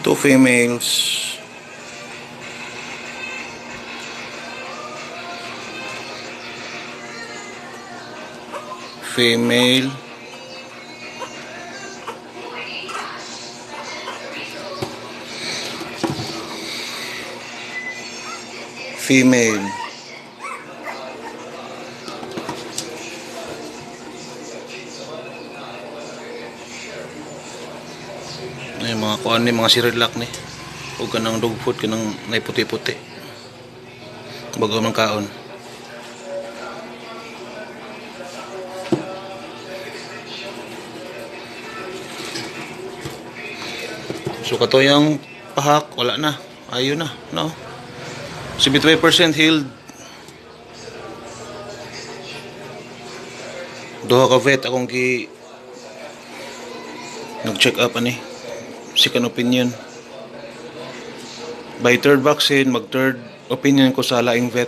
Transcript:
Two females. Female. Female. Ay, mga kuan ni mga sirilak ni. O kanang dog food kanang nay puti-puti. Bago man kaon. So kato yung pahak, wala na. Ayun na, no? 75% healed. Duha ka vet akong nag-check up ani. Second opinion. By third vaccine, mag third opinion ko sa laing vet.